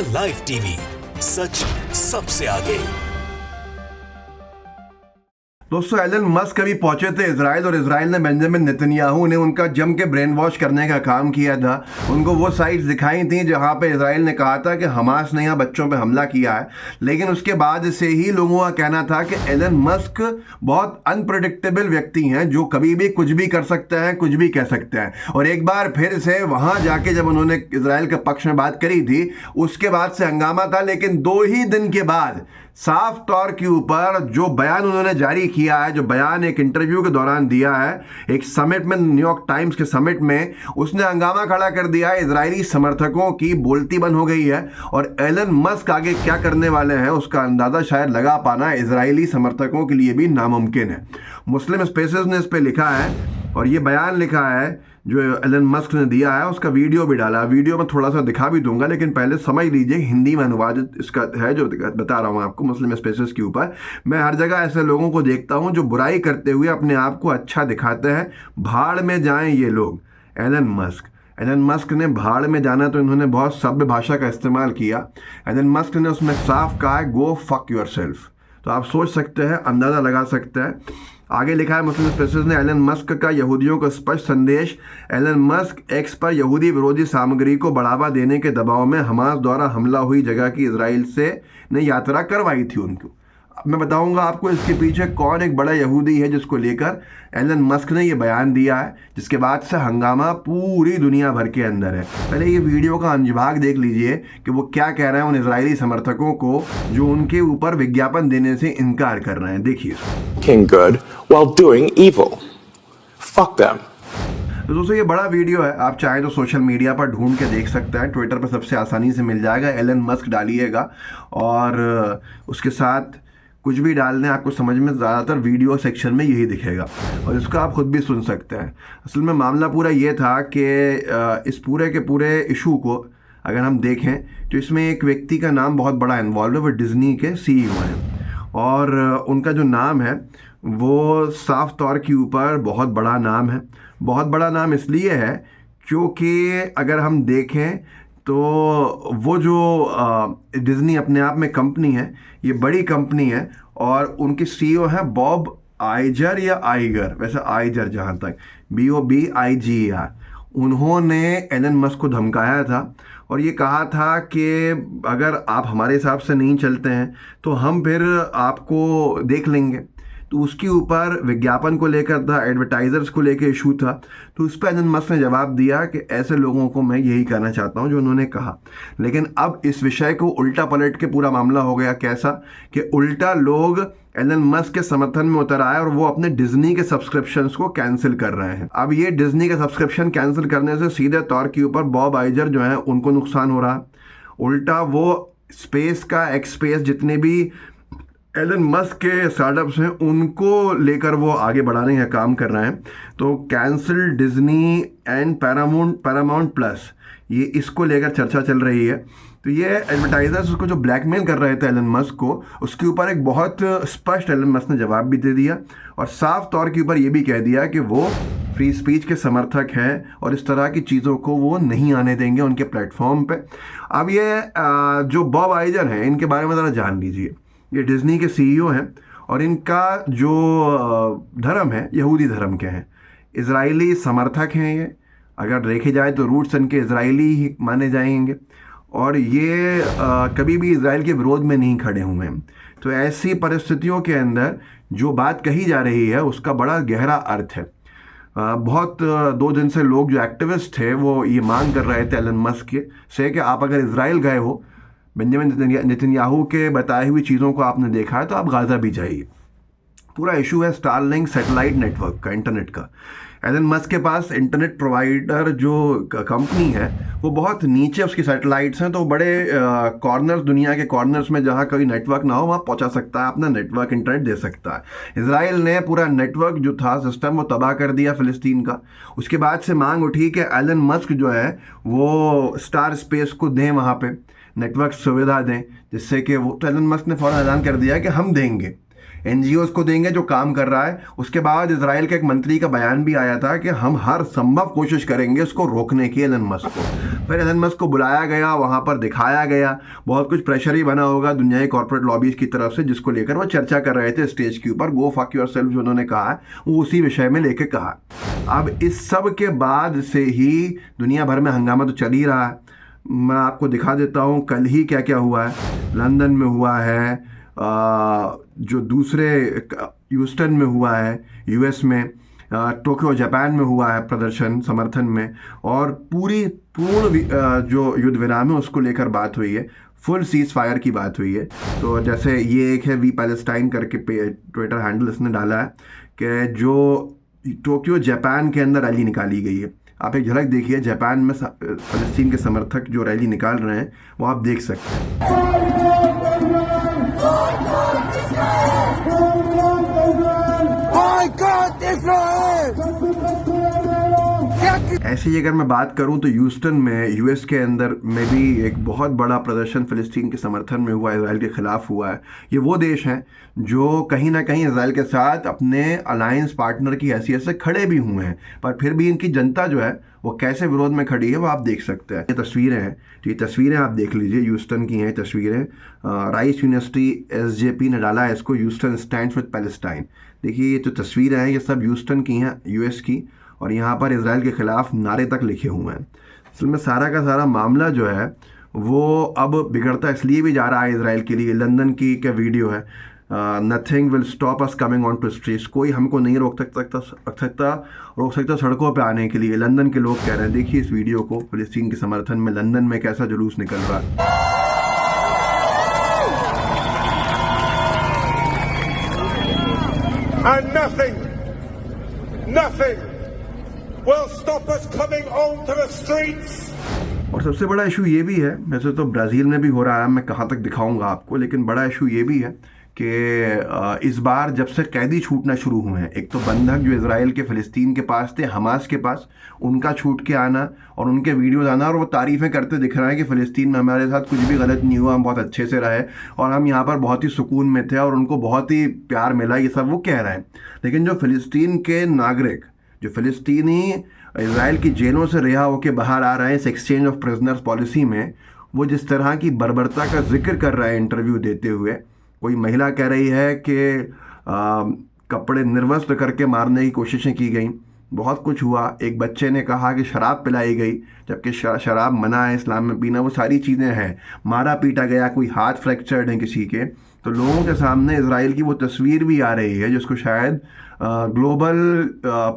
India live TV, सच सबसे आगे। दोस्तों, एलन मस्क अभी पहुंचे थे इजराइल और इजराइल ने बेंजामिन नेतन्याहू ने उनका जम के ब्रेन वॉश करने का काम किया था। उनको वो साइट्स दिखाई थी जहां पे इजराइल ने कहा था कि हमास ने यहाँ बच्चों पे हमला किया है। लेकिन उसके बाद से ही लोगों का कहना था कि एलन मस्क बहुत अनप्रेडिक्टेबल व्यक्ति हैं, जो कभी भी कुछ भी कर सकते हैं, कुछ भी कह सकते हैं। और एक बार फिर से वहां जाके जब उन्होंने इजराइल के पक्ष में बात करी थी, उसके बाद से हंगामा था। लेकिन 2 ही दिन के बाद साफ तौर के ऊपर जो बयान उन्होंने जारी किया है, जो बयान एक इंटरव्यू के दौरान दिया है एक समिट में, न्यूयॉर्क टाइम्स के समिट में, उसने हंगामा खड़ा कर दिया है। इजरायली समर्थकों की बोलती बंद हो गई है और एलन मस्क आगे क्या करने वाले हैं उसका अंदाजा शायद लगा पाना इजरायली समर्थकों के लिए भी नामुमकिन है। मुस्लिम स्पेसेस ने इस पर लिखा है और ये बयान लिखा है जो एलन मस्क ने दिया है, उसका वीडियो भी डाला। वीडियो में थोड़ा सा दिखा भी दूंगा, लेकिन पहले समझ लीजिए हिंदी में अनुवादित इसका है जो बता रहा हूँ आपको मुस्लिम स्पेसेस के ऊपर। मैं हर जगह ऐसे लोगों को देखता हूँ जो बुराई करते हुए अपने आप को अच्छा दिखाते हैं। भाड़ में जाएं ये लोग। एलन मस्क ने भाड़ में जाना तो इन्होंने बहुत सभ्य भाषा का इस्तेमाल किया। एलन मस्क ने उसमें साफ कहा है, गो फक योरसेल्फ। तो आप सोच सकते हैं, अंदाज़ा लगा सकते हैं। आगे लिखा है मुस्लिम स्पेसेस ने, एलन मस्क का यहूदियों को स्पष्ट संदेश। एलन मस्क एक्स पर यहूदी विरोधी सामग्री को बढ़ावा देने के दबाव में हमास द्वारा हमला हुई जगह की इजराइल से ने यात्रा करवाई थी उनको। अब मैं बताऊंगा आपको इसके पीछे कौन एक बड़ा यहूदी है जिसको लेकर एलन मस्क ने ये बयान दिया है, जिसके बाद से हंगामा पूरी दुनिया भर के अंदर है। पहले ये वीडियो का अनुभाग देख लीजिए कि वो क्या कह रहे हैं उन इजरायली समर्थकों को जो उनके ऊपर विज्ञापन देने से इनकार कर रहे हैं। देखिए। King good while doing evil. Fuck them. तो दोस्तों, ये बड़ा वीडियो है, आप चाहें तो सोशल मीडिया पर ढूंढ के देख सकते हैं। ट्विटर पर सबसे आसानी से मिल जाएगा। एलन मस्क डालिएगा और उसके साथ कुछ भी डालने आपको समझ में ज़्यादातर वीडियो सेक्शन में यही दिखेगा और इसका आप खुद भी सुन सकते हैं। असल में मामला पूरा ये था कि इस पूरे के पूरे इशू को अगर हम देखें तो इसमें एक व्यक्ति का नाम बहुत बड़ा इन्वॉल्व है। वो डिज्नी के CEO हैं और उनका जो नाम है वो साफ तौर के ऊपर बहुत बड़ा नाम है। बहुत बड़ा नाम इसलिए है क्योंकि अगर हम देखें तो वो जो डिज्नी अपने आप में कंपनी है, ये बड़ी कंपनी है और उनके CEO हैं बॉब आइजर या आइगर, वैसे आइजर जहाँ तक, BOBIGER। उन्होंने एलन मस्क को धमकाया था और ये कहा था कि अगर आप हमारे हिसाब से नहीं चलते हैं तो हम फिर आपको देख लेंगे। तो उसके ऊपर विज्ञापन को लेकर था, एडवर्टाइजर्स को लेकर इशू था। तो उस पर एलन मस्क ने जवाब दिया कि ऐसे लोगों को मैं यही कहना चाहता हूं जो उन्होंने कहा। लेकिन अब इस विषय को उल्टा पलट के पूरा मामला हो गया। कैसा कि उल्टा लोग एलन मस्क के समर्थन में उतर आए और वो अपने डिज्नी के सब्सक्रिप्शंस को कैंसिल कर रहे हैं। अब ये डिज्नी का सब्सक्रिप्शन कैंसिल करने से सीधे तौर के ऊपर बॉब आइजर जो है उनको नुकसान हो रहा है। उल्टा वो स्पेस का एक्सपेस जितने भी एलन मस्क के स्टार्टअप्स हैं उनको लेकर वो आगे बढ़ाने का काम कर रहे हैं। तो cancel Disney and Paramount plus, ये इसको लेकर चर्चा चल रही है। तो ये एडवर्टाइजर्स उसको जो ब्लैकमेल कर रहे थे एलन मस्क को, उसके ऊपर एक बहुत स्पष्ट एलन मस्क ने जवाब भी दे दिया और साफ तौर के ऊपर ये भी कह दिया कि वो फ्री स्पीच के समर्थक हैं और इस तरह की चीज़ों को वो नहीं आने देंगे उनके प्लेटफॉर्म पे। अब ये जो बॉब आइजर हैं इनके बारे में ज़रा जान लीजिए। ये डिज्नी के CEO हैं और इनका जो धर्म है यहूदी धर्म के हैं, इजरायली समर्थक हैं। ये अगर देखे जाए तो रूट्स इनके इजरायली ही माने जाएंगे और ये कभी भी इजराइल के विरोध में नहीं खड़े हुए हैं। तो ऐसी परिस्थितियों के अंदर जो बात कही जा रही है उसका बड़ा गहरा अर्थ है। बहुत 2 दिन से लोग जो एक्टिविस्ट थे वो ये मांग कर रहे थे एलन मस्क से कि आप अगर इजराइल गए हो, बेंजामिन नेतन्याहू के बताई हुई चीज़ों को आपने देखा है तो आप गाज़ा भी जाइए। पूरा इशू है स्टारलिंक सैटेलाइट नेटवर्क का, इंटरनेट का। एलन मस्क के पास इंटरनेट प्रोवाइडर जो कंपनी है वो बहुत नीचे उसकी सैटेलाइट्स हैं, तो बड़े कॉर्नर्स, दुनिया के कॉर्नर्स में जहाँ कोई नेटवर्क ना हो वहाँ पहुँचा सकता है, अपना नेटवर्क इंटरनेट दे सकता है। इजराइल ने पूरा नेटवर्क जो था सिस्टम वो तबाह कर दिया फ़िलिस्तीन का। उसके बाद से मांग उठी कि एलन मस्क जो है वो स्टार स्पेस को दें, वहाँ पर नेटवर्क सुविधा दें, जिससे कि वो, तो एलन मस्क ने फ़ौरन ऐलान कर दिया कि हम देंगे। NGOs को देंगे जो काम कर रहा है। उसके बाद इजराइल के एक मंत्री का बयान भी आया था कि हम हर संभव कोशिश करेंगे उसको रोकने की, एलन मस्क को। फिर एलन मस्क को बुलाया गया, वहाँ पर दिखाया गया, बहुत कुछ प्रेशर ही बना होगा दुनिया की कॉर्पोरेट लॉबीज की तरफ से, जिसको लेकर वो चर्चा कर रहे थे स्टेज के ऊपर। गो फक योरसेल्फ जो उन्होंने कहा है वो उसी विषय में लेके कहा। अब इस सब के बाद से ही दुनिया भर में हंगामा तो चल ही रहा है। मैं आपको दिखा देता हूँ कल ही क्या क्या हुआ है। लंदन में हुआ है, जो दूसरे ह्यूस्टन में हुआ है US में, टोक्यो जापान में हुआ है प्रदर्शन समर्थन में, और पूर्ण जो युद्ध विराम है उसको लेकर बात हुई है, फुल सीज फायर की बात हुई है। तो जैसे ये एक है वी पैलेस्टाइन करके ट्विटर हैंडल इसने डाला है कि जो टोक्यो जापान के अंदर रैली निकाली गई है। आप एक झलक देखिए, जापान में फलस्तीन के समर्थक जो रैली निकाल रहे हैं वो आप देख सकते हैं। ऐसे ही अगर मैं बात करूं तो ह्यूस्टन में US के अंदर में भी एक बहुत बड़ा प्रदर्शन फिलिस्तीन के समर्थन में हुआ, इजराइल के खिलाफ हुआ है। ये वो देश हैं जो कहीं ना कहीं इजराइल के साथ अपने अलायंस पार्टनर की हैसियत से खड़े भी हुए हैं, पर फिर भी इनकी जनता जो है वो कैसे विरोध में खड़ी है वो आप देख सकते हैं। ये तस्वीरें हैं, ये तस्वीरें आप देख लीजिए, ह्यूस्टन की हैं तस्वीरें। राइस यूनिवर्सिटी SJP ने डाला है इसको, ह्यूस्टन स्टैंड्स विद पैलेस्टाइन। देखिए ये जो तस्वीरें हैं ये सब ह्यूस्टन की हैं, US की, और यहाँ पर इजराइल के ख़िलाफ़ नारे तक लिखे हुए हैं। असल में सारा का सारा मामला जो है वो अब बिगड़ता इसलिए भी जा रहा है इजराइल के लिए। लंदन की क्या वीडियो है, nothing will stop us coming on to streets, कोई हमको नहीं रोक सकता सड़कों पे आने के लिए, लंदन के लोग कह रहे हैं। देखिए इस वीडियो को, फिलिस्तीन के समर्थन में लंदन में कैसा जुलूस निकल रहा है। And nothing will stop us coming onto the streets. और सबसे बड़ा इशू ये भी है, वैसे तो ब्राज़ील में भी हो रहा है, मैं कहाँ तक दिखाऊंगा आपको, लेकिन बड़ा इशू ये भी है कि इस बार जब से कैदी छूटना शुरू हुए हैं, एक तो बंधक जो इजराइल के फ़िलिस्तीन के पास थे, हमास के पास, उनका छूट के आना और उनके वीडियोज़ आना, और वो तारीफ़ें करते दिख रहे हैं कि फ़िलिस्तीन में हमारे साथ कुछ भी गलत नहीं हुआ, हम बहुत अच्छे से रहे और हम यहाँ पर बहुत ही सुकून में थे और उनको बहुत ही प्यार मिला, ये सब वो कह रहे हैं। लेकिन जो फ़िलिस्तीन के नागरिक, जो फ़िलिस्तीनी इजराइल की जेलों से रिहा होकर बाहर आ रहे हैं इस एक्सचेंज ऑफ प्रिजनर्स पॉलिसी में, वो जिस तरह की बर्बरता का जिक्र कर रहे हैं इंटरव्यू देते हुए। कोई महिला कह रही है कि कपड़े निर्वस्त्र करके मारने की कोशिशें की गई, बहुत कुछ हुआ। एक बच्चे ने कहा कि शराब पिलाई गई, जबकि शराब मना है इस्लाम में पीना, वो सारी चीज़ें हैं। मारा पीटा गया, कोई हाथ फ्रैक्चर्ड है किसी के। तो लोगों के सामने इजराइल की वो तस्वीर भी आ रही है जिसको शायद ग्लोबल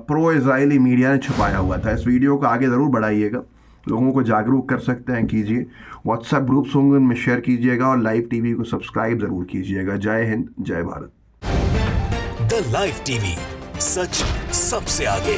प्रो इजरायली मीडिया ने छुपाया हुआ था। इस वीडियो को आगे ज़रूर बढ़ाइएगा, लोगों को जागरूक कर सकते हैं, कीजिए। व्हाट्सएप ग्रुप्स होंगे उनमें शेयर कीजिएगा और लाइव टीवी को सब्सक्राइब ज़रूर कीजिएगा। जय हिंद, जय भारत। द लाइव टीवी, सच सबसे आगे।